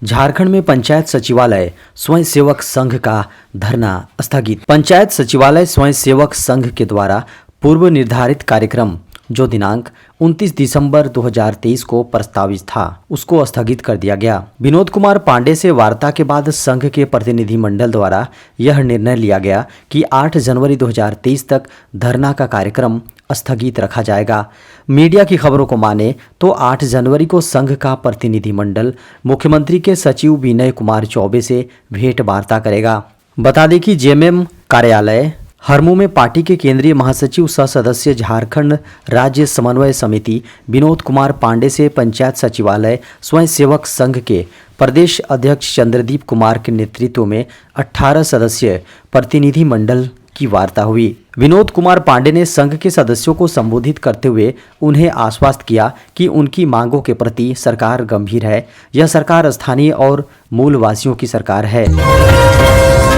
झारखंड में पंचायत सचिवालय स्वयं सेवक संघ का धरना स्थगित। पंचायत सचिवालय स्वयं सेवक संघ के द्वारा पूर्व निर्धारित कार्यक्रम जो दिनांक 29 दिसंबर 2023 को प्रस्तावित था उसको स्थगित कर दिया गया। विनोद कुमार पांडे से वार्ता के बाद संघ के प्रतिनिधि मंडल द्वारा यह निर्णय लिया गया कि 8 जनवरी 2023 तक धरना का कार्यक्रम स्थगित रखा जाएगा। मीडिया की खबरों को माने तो 8 जनवरी को संघ का प्रतिनिधि मंडल मुख्यमंत्री के सचिव विनय कुमार चौबे से भेंट वार्ता करेगा। बता दें कि जेएमएम कार्यालय हरमू में पार्टी के केंद्रीय महासचिव सह सदस्य झारखंड राज्य समन्वय समिति विनोद कुमार पांडे से पंचायत सचिवालय स्वयं सेवक संघ के प्रदेश अध्यक्ष चंद्रदीप कुमार के नेतृत्व में 18 सदस्यीय प्रतिनिधि मंडल की वार्ता हुई। विनोद कुमार पांडे ने संघ के सदस्यों को संबोधित करते हुए उन्हें आश्वस्त किया कि उनकी मांगों के प्रति सरकार गंभीर है। यह सरकार स्थानीय और मूलवासियों की सरकार है।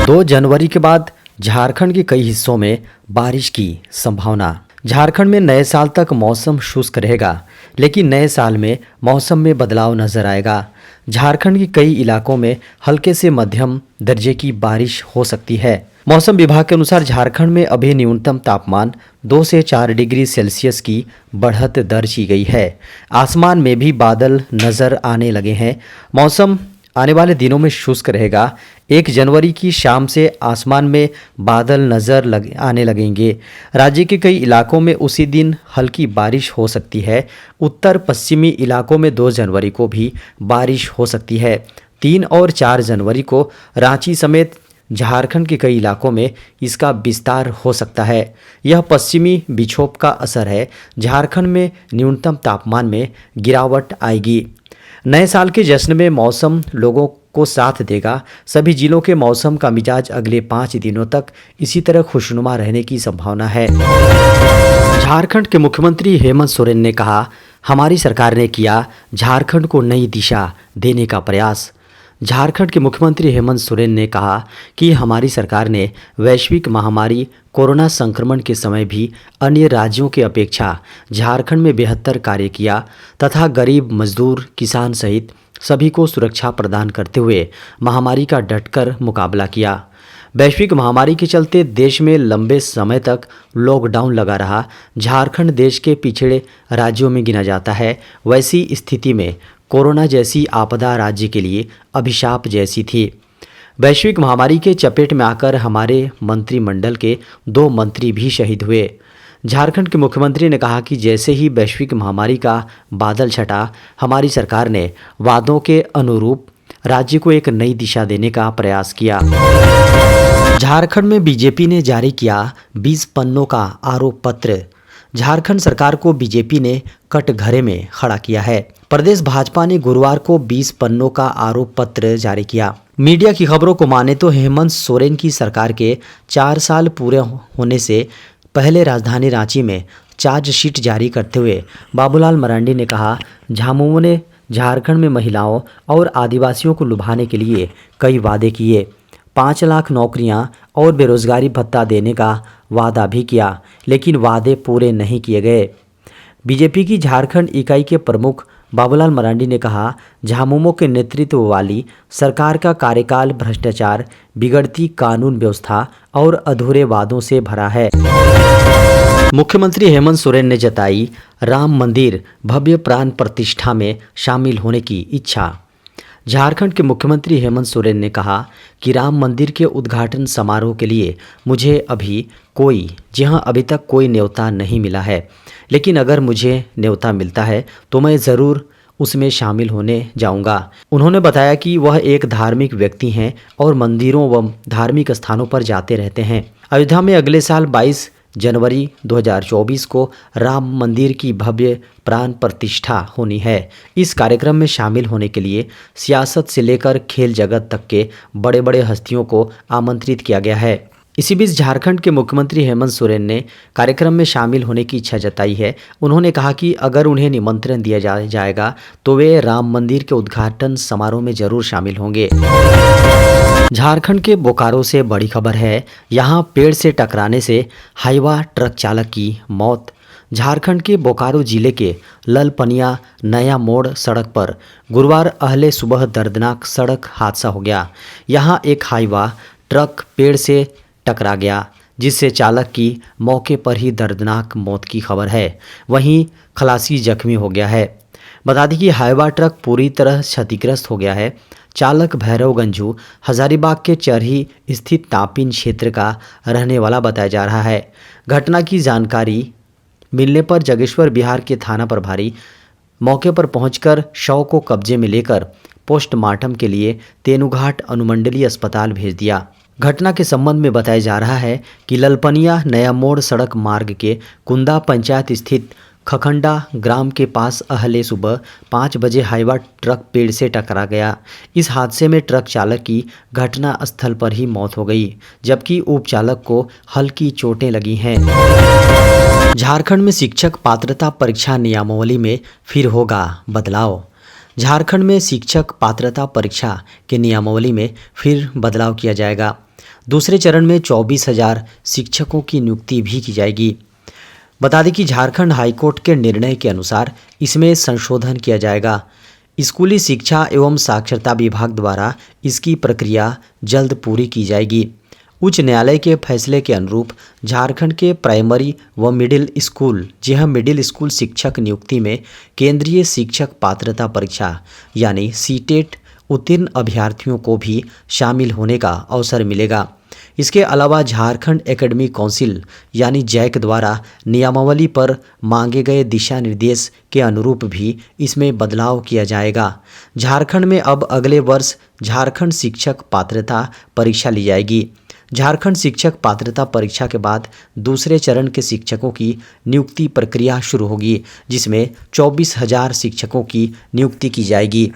2 जनवरी के बाद झारखंड के कई हिस्सों में बारिश की संभावना। झारखंड में नए साल तक मौसम शुष्क रहेगा, लेकिन नए साल में मौसम में बदलाव नजर आएगा। झारखंड के कई इलाकों में हल्के से मध्यम दर्जे की बारिश हो सकती है। मौसम विभाग के अनुसार झारखंड में अभी न्यूनतम तापमान 2 से 4 डिग्री सेल्सियस की बढ़त दर्ज की गई है। आसमान में भी बादल नजर आने लगे हैं। मौसम आने वाले दिनों में शुष्क रहेगा। 1 जनवरी की शाम से आसमान में बादल आने लगेंगे। राज्य के कई इलाकों में उसी दिन हल्की बारिश हो सकती है। उत्तर पश्चिमी इलाकों में 2 जनवरी को भी बारिश हो सकती है। 3 और 4 जनवरी को रांची समेत झारखंड के कई इलाकों में इसका विस्तार हो सकता है। यह पश्चिमी विक्षोभ का असर है। झारखंड में न्यूनतम तापमान में गिरावट आएगी। नए साल के जश्न में मौसम लोगों को साथ देगा। सभी जिलों के मौसम का मिजाज अगले 5 दिनों तक इसी तरह खुशनुमा रहने की संभावना है। झारखंड के मुख्यमंत्री हेमंत सोरेन ने कहा, हमारी सरकार ने किया झारखंड को नई दिशा देने का प्रयास। झारखंड के मुख्यमंत्री हेमंत सोरेन ने कहा कि हमारी सरकार ने वैश्विक महामारी कोरोना संक्रमण के समय भी अन्य राज्यों के अपेक्षा झारखंड में बेहतर कार्य किया तथा गरीब, मजदूर, किसान सहित सभी को सुरक्षा प्रदान करते हुए महामारी का डटकर मुकाबला किया। वैश्विक महामारी के चलते देश में लंबे समय तक लॉकडाउन लगा रहा। झारखंड देश के पिछड़े राज्यों में गिना जाता है। वैसी स्थिति में कोरोना जैसी आपदा राज्य के लिए अभिशाप जैसी थी। वैश्विक महामारी के चपेट में आकर हमारे मंत्रिमंडल के 2 मंत्री भी शहीद हुए। झारखंड के मुख्यमंत्री ने कहा कि जैसे ही वैश्विक महामारी का बादल छटा, हमारी सरकार ने वादों के अनुरूप राज्य को एक नई दिशा देने का प्रयास किया। झारखंड में बीजेपी ने जारी किया 20 पन्नों का आरोप पत्र। झारखंड सरकार को बीजेपी ने कटघरे में खड़ा किया है। प्रदेश भाजपा ने गुरुवार को 20 पन्नों का आरोप पत्र जारी किया। मीडिया की खबरों को माने तो हेमंत सोरेन की सरकार के 4 साल पूरे होने से पहले राजधानी रांची में चार्जशीट जारी करते हुए बाबूलाल मरांडी ने कहा, झामुमो ने झारखंड में महिलाओं और आदिवासियों को लुभाने के लिए कई वादे किए। 5 लाख नौकरियां और बेरोजगारी भत्ता देने का वादा भी किया, लेकिन वादे पूरे नहीं किए गए। बीजेपी की झारखंड इकाई के प्रमुख बाबूलाल मरांडी ने कहा, झामुमो के नेतृत्व वाली सरकार का कार्यकाल भ्रष्टाचार, बिगड़ती कानून व्यवस्था और अधूरे वादों से भरा है। मुख्यमंत्री हेमंत सोरेन ने जताई राम मंदिर भव्य प्राण प्रतिष्ठा में शामिल होने की इच्छा। झारखंड के मुख्यमंत्री हेमंत सोरेन ने कहा कि राम मंदिर के उद्घाटन समारोह के लिए मुझे अभी तक कोई न्योता नहीं मिला है, लेकिन अगर मुझे न्योता मिलता है तो मैं ज़रूर उसमें शामिल होने जाऊंगा। उन्होंने बताया कि वह एक धार्मिक व्यक्ति हैं और मंदिरों व धार्मिक स्थानों पर जाते रहते हैं। अयोध्या में अगले साल 22 जनवरी 2024 को राम मंदिर की भव्य प्राण प्रतिष्ठा होनी है। इस कार्यक्रम में शामिल होने के लिए सियासत से लेकर खेल जगत तक के बड़े बड़े हस्तियों को आमंत्रित किया गया है। इसी बीच झारखंड के मुख्यमंत्री हेमंत सोरेन ने कार्यक्रम में शामिल होने की इच्छा जताई है। उन्होंने कहा कि अगर उन्हें निमंत्रण दिया जाएगा तो वे राम मंदिर के उद्घाटन समारोह में जरूर शामिल होंगे। झारखंड के बोकारो से बड़ी खबर है। यहाँ पेड़ से टकराने से हाईवा ट्रक चालक की मौत। झारखंड के बोकारो जिले के ललपनिया नया मोड़ सड़क पर गुरुवार अहले सुबह दर्दनाक सड़क हादसा हो गया। यहां एक हाईवा ट्रक पेड़ से टकरा गया, जिससे चालक की मौके पर ही दर्दनाक मौत की खबर है। वहीं खलासी जख्मी हो गया है। बता दें कि हाईवा ट्रक पूरी तरह क्षतिग्रस्त हो गया है। चालक भैरवगंजू हजारीबाग के चरही स्थित तापिन क्षेत्र का रहने वाला बताया जा रहा है। घटना की जानकारी मिलने पर जागेश्वर बिहार के थाना प्रभारी मौके पर पहुंचकर शव को कब्जे में लेकर पोस्टमार्टम के लिए तेनुघाट अनुमंडलीय अस्पताल भेज दिया। घटना के संबंध में बताया जा रहा है कि ललपनिया नया मोड़ सड़क मार्ग के कुंदा पंचायत स्थित खखंडा ग्राम के पास अहले सुबह 5 बजे हाईवा ट्रक पेड़ से टकरा गया। इस हादसे में ट्रक चालक की घटना स्थल पर ही मौत हो गई, जबकि उपचालक को हल्की चोटें लगी हैं। झारखंड में शिक्षक पात्रता परीक्षा नियमावली में फिर होगा बदलाव। झारखंड में शिक्षक पात्रता परीक्षा के नियमावली में फिर बदलाव किया जाएगा। दूसरे चरण में 24,000 शिक्षकों की नियुक्ति भी की जाएगी। बता दें कि झारखंड हाईकोर्ट के निर्णय के अनुसार इसमें संशोधन किया जाएगा। स्कूली शिक्षा एवं साक्षरता विभाग द्वारा इसकी प्रक्रिया जल्द पूरी की जाएगी। उच्च न्यायालय के फैसले के अनुरूप झारखंड के प्राइमरी व मिडिल स्कूल मिडिल स्कूल शिक्षक नियुक्ति में केंद्रीय शिक्षक पात्रता परीक्षा यानी सीटेट उत्तीर्ण अभ्यर्थियों को भी शामिल होने का अवसर मिलेगा। इसके अलावा झारखंड एकेडमिक काउंसिल यानी जैक द्वारा नियमावली पर मांगे गए दिशा निर्देश के अनुरूप भी इसमें बदलाव किया जाएगा। झारखंड में अब अगले वर्ष झारखंड शिक्षक पात्रता परीक्षा ली जाएगी। झारखंड शिक्षक पात्रता परीक्षा के बाद दूसरे चरण के शिक्षकों की नियुक्ति प्रक्रिया शुरू होगी, जिसमें 24,000 शिक्षकों की नियुक्ति की जाएगी।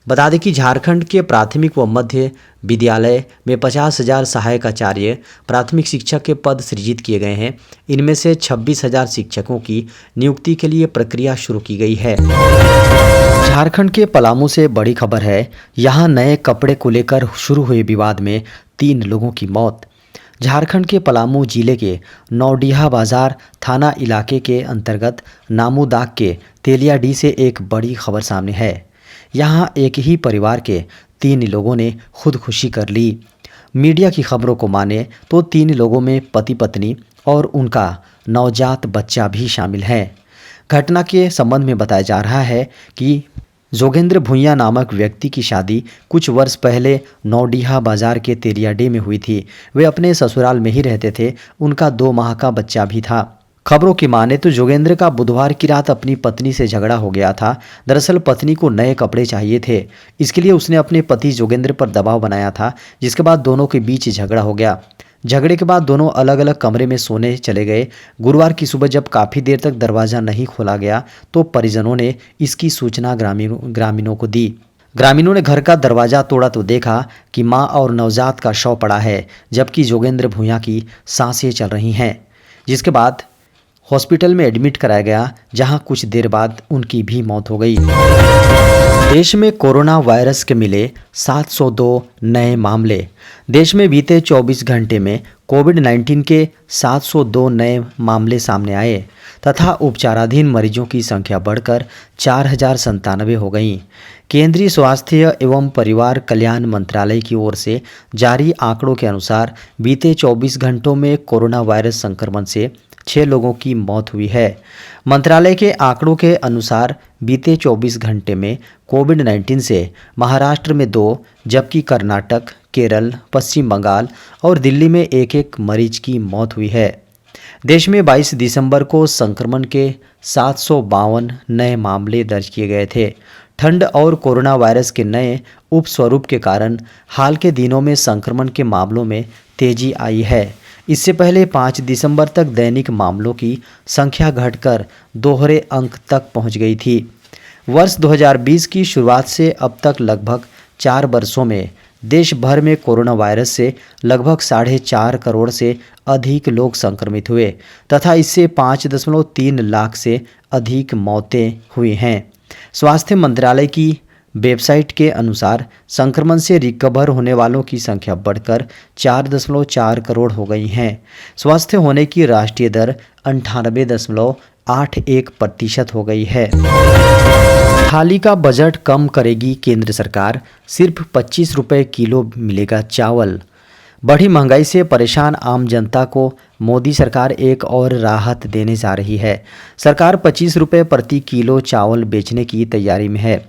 बता दें कि झारखंड के प्राथमिक व मध्य विद्यालय में 50,000 सहायक आचार्य प्राथमिक शिक्षक के पद सृजित किए गए हैं। इनमें से 26,000 शिक्षकों की नियुक्ति के लिए प्रक्रिया शुरू की गई है। झारखंड के पलामू से बड़ी खबर है। यहां नए कपड़े को लेकर शुरू हुए विवाद में 3 लोगों की मौत। झारखंड के पलामू जिले के नौडीहा बाजार थाना इलाके के अंतर्गत नामूदाग के तेलियाडी से एक बड़ी खबर सामने है। यहां एक ही परिवार के 3 लोगों ने खुदकुशी कर ली। मीडिया की खबरों को माने तो 3 लोगों में पति पत्नी और उनका नवजात बच्चा भी शामिल है। घटना के संबंध में बताया जा रहा है कि जोगेंद्र भुइयां नामक व्यक्ति की शादी कुछ वर्ष पहले नौडीहा बाजार के तेलियाडी में हुई थी। वे अपने ससुराल में ही रहते थे। उनका 2 माह का बच्चा भी था। खबरों की माने तो जोगेंद्र का बुधवार की रात अपनी पत्नी से झगड़ा हो गया था। दरअसल पत्नी को नए कपड़े चाहिए थे। इसके लिए उसने अपने पति जोगेंद्र पर दबाव बनाया था, जिसके बाद दोनों के बीच झगड़ा हो गया। झगड़े के बाद दोनों अलग अलग कमरे में सोने चले गए। गुरुवार की सुबह जब काफ़ी देर तक दरवाज़ा नहीं खोला गया तो परिजनों ने इसकी सूचना ग्रामीणों को दी। ग्रामीणों ने घर का दरवाज़ा तोड़ा तो देखा कि माँ और नवजात का शव पड़ा है, जबकि जोगेंद्र भुइयां की सांसें चल रही हैं। जिसके बाद हॉस्पिटल में एडमिट कराया गया, जहां कुछ देर बाद उनकी भी मौत हो गई। देश में कोरोना वायरस के मिले 702 नए मामले। देश में बीते 24 घंटे में कोविड-19 के 702 नए मामले सामने आए तथा उपचाराधीन मरीजों की संख्या बढ़कर 4,097 हो गई। केंद्रीय स्वास्थ्य एवं परिवार कल्याण मंत्रालय की ओर से जारी आंकड़ों के अनुसार बीते 24 घंटों में कोरोना वायरस संक्रमण से 6 लोगों की मौत हुई है। मंत्रालय के आंकड़ों के अनुसार बीते 24 घंटे में कोविड-19 से महाराष्ट्र में 2, जबकि कर्नाटक, केरल, पश्चिम बंगाल और दिल्ली में एक मरीज की मौत हुई है। देश में 22 दिसंबर को संक्रमण के 752 नए मामले दर्ज किए गए थे। ठंड और कोरोना वायरस के नए उपस्वरूप के कारण हाल के दिनों में संक्रमण के मामलों में तेजी आई है। इससे पहले 5 दिसंबर तक दैनिक मामलों की संख्या घटकर दोहरे अंक तक पहुंच गई थी। वर्ष 2020 की शुरुआत से अब तक लगभग 4 वर्षों में देश भर में कोरोना वायरस से लगभग 4.5 करोड़ से अधिक लोग संक्रमित हुए तथा इससे 5.3 लाख से अधिक मौतें हुई हैं। स्वास्थ्य मंत्रालय की वेबसाइट के अनुसार संक्रमण से रिकवर होने वालों की संख्या बढ़कर 4.4 करोड़ हो गई है। स्वस्थ होने की राष्ट्रीय दर 98.81% हो गई है। थाली का बजट कम करेगी केंद्र सरकार, सिर्फ 25 रुपये किलो मिलेगा चावल। बढ़ी महंगाई से परेशान आम जनता को मोदी सरकार एक और राहत देने जा रही है। सरकार 25 रुपये प्रति किलो चावल बेचने की तैयारी में है।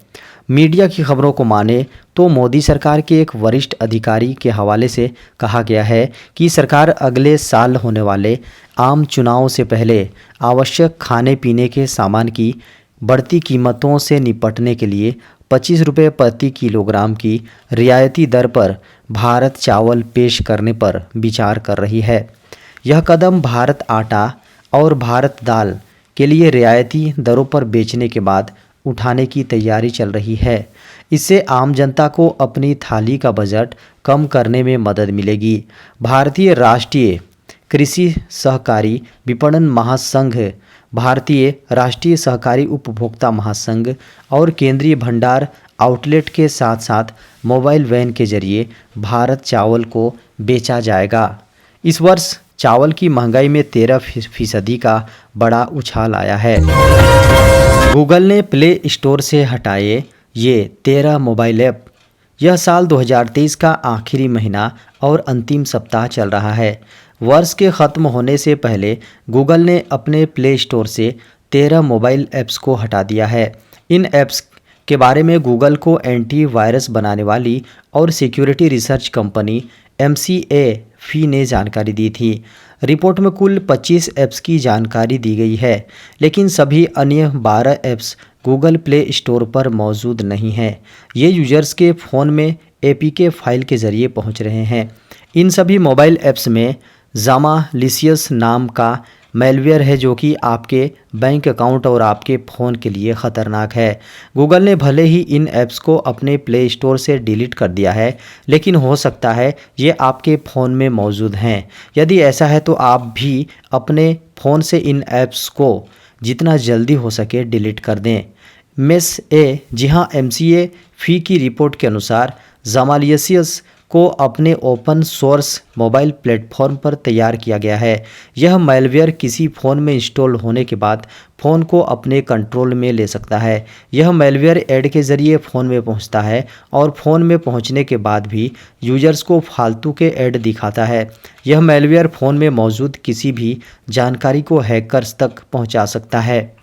मीडिया की खबरों को माने तो मोदी सरकार के एक वरिष्ठ अधिकारी के हवाले से कहा गया है कि सरकार अगले साल होने वाले आम चुनाव से पहले आवश्यक खाने पीने के सामान की बढ़ती कीमतों से निपटने के लिए 25 रुपये प्रति किलोग्राम की रियायती दर पर भारत चावल पेश करने पर विचार कर रही है। यह कदम भारत आटा और भारत दाल के लिए रियायती दरों पर बेचने के बाद उठाने की तैयारी चल रही है। इससे आम जनता को अपनी थाली का बजट कम करने में मदद मिलेगी। भारतीय राष्ट्रीय कृषि सहकारी विपणन महासंघ, भारतीय राष्ट्रीय सहकारी उपभोक्ता महासंघ और केंद्रीय भंडार आउटलेट के साथ साथ मोबाइल वैन के जरिए भारत चावल को बेचा जाएगा। इस वर्ष चावल की महंगाई में 13% का बड़ा उछाल आया है। गूगल ने प्ले स्टोर से हटाए ये 13 मोबाइल ऐप। यह साल 2023 का आखिरी महीना और अंतिम सप्ताह चल रहा है। वर्ष के ख़त्म होने से पहले गूगल ने अपने प्ले स्टोर से 13 मोबाइल ऐप्स को हटा दिया है। इन ऐप्स के बारे में गूगल को एंटी वायरस बनाने वाली और सिक्योरिटी रिसर्च कंपनी McAfee ने जानकारी दी थी। रिपोर्ट में कुल 25 ऐप्स की जानकारी दी गई है, लेकिन सभी अन्य 12 ऐप्स गूगल प्ले स्टोर पर मौजूद नहीं हैं। ये यूजर्स के फ़ोन में APK फाइल के ज़रिए पहुंच रहे हैं। इन सभी मोबाइल ऐप्स में जामालिसियस नाम का मैलवेयर है, जो कि आपके बैंक अकाउंट और आपके फ़ोन के लिए ख़तरनाक है। गूगल ने भले ही इन ऐप्स को अपने प्ले स्टोर से डिलीट कर दिया है, लेकिन हो सकता है ये आपके फ़ोन में मौजूद हैं। यदि ऐसा है तो आप भी अपने फ़ोन से इन ऐप्स को जितना जल्दी हो सके डिलीट कर दें। McAfee की रिपोर्ट के अनुसार जामालिसियस को अपने ओपन सोर्स मोबाइल प्लेटफॉर्म पर तैयार किया गया है। यह मैलवेयर किसी फ़ोन में इंस्टॉल होने के बाद फ़ोन को अपने कंट्रोल में ले सकता है। यह मैलवेयर ऐड के ज़रिए फ़ोन में पहुंचता है और फ़ोन में पहुंचने के बाद भी यूजर्स को फालतू के ऐड दिखाता है। यह मैलवेयर फ़ोन में मौजूद किसी भी जानकारी को हैकर्स तक पहुंचा सकता है।